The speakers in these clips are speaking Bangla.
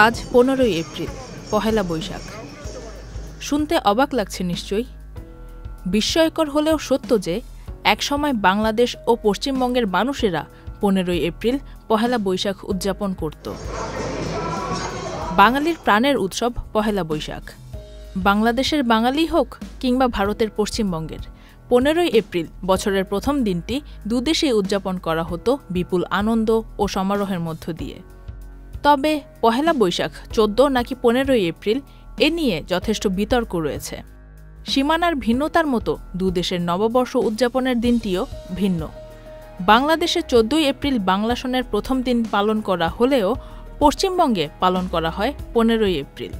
আজ 15ই এপ্রিল, পহেলা বৈশাখ। শুনতে অবাক লাগছে নিশ্চয়ই। বিস্ময়কর হলেও সত্য যে একসময় বাংলাদেশ ও পশ্চিমবঙ্গের মানুষেরা 15ই এপ্রিল পহেলা বৈশাখ উদযাপন করত। বাঙালির প্রাণের উৎসব পহেলা বৈশাখ। বাংলাদেশের বাঙালি হোক কিংবা ভারতের পশ্চিমবঙ্গের, 15ই এপ্রিল বছরের প্রথম দিনটি দুদেশেই উদযাপন করা হতো বিপুল আনন্দ ও সমারোহের মধ্য দিয়ে। তবে পহেলা বৈশাখ 14 নাকি 15ই এপ্রিল এ নিয়ে যথেষ্ট বিতর্ক রয়েছে। সীমানার ভিন্নতার মতো দুদেশের নববর্ষ উদযাপনের দিনটিও ভিন্ন। বাংলাদেশে 14ই এপ্রিল বাংলা সনের প্রথম দিন পালন করা হলেও পশ্চিমবঙ্গে পালন করা হয় 15ই এপ্রিল।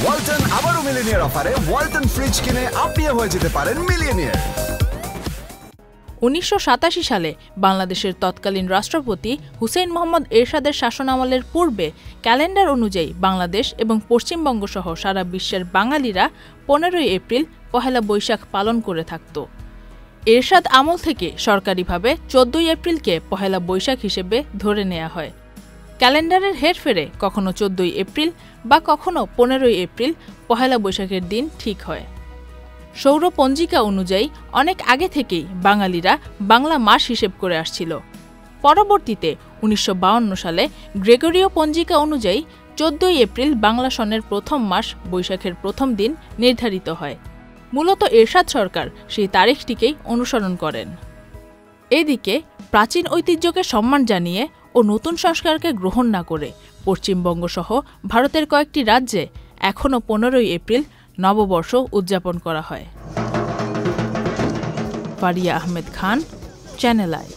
ওয়ালটন আবারও মিলিনিয়ার অফারে ওয়ালটন ফ্রিজ কিনে আপনিও হয়ে যেতে পারেন মিলিয়নিয়ার। 1987 সালে বাংলাদেশের তৎকালীন রাষ্ট্রপতি হুসেইন মোহাম্মদ এরশাদের শাসনামলের পূর্বে ক্যালেন্ডার অনুযায়ী বাংলাদেশ এবং পশ্চিমবঙ্গ সহ সারা বিশ্বের বাঙালিরা 15ই এপ্রিল পহেলা বৈশাখ পালন করে থাকত। এরশাদ আমল থেকে সরকারিভাবে 14ই এপ্রিলকে পহেলা বৈশাখ হিসেবে ধরে নেওয়া হয়। ক্যালেন্ডারের হেরফেরে কখনো 14ই এপ্রিল বা কখনো 15ই এপ্রিল পহেলা বৈশাখের দিন ঠিক হয়। সৌর পঞ্জিকা অনুযায়ী অনেক আগে থেকেই বাঙালিরা বাংলা মাস হিসেব করে আসছিল। পরবর্তীতে 1952 সালে গ্রেগরীয় পঞ্জিকা অনুযায়ী 14ই এপ্রিল বাংলা সনের প্রথম মাস বৈশাখের প্রথম দিন নির্ধারিত হয়। মূলত এরশাদ সরকার সেই তারিখটিকেই অনুসরণ করেন। এদিকে প্রাচীন ঐতিহ্যকে সম্মান জানিয়ে ও নতুন সংস্কারকে গ্রহণ না করে পশ্চিমবঙ্গ সহ ভারতের কয়েকটি রাজ্যে এখনও 15ই এপ্রিল নববর্ষ উদযাপন করা হয়। Faria Ahmed Khan, channel I.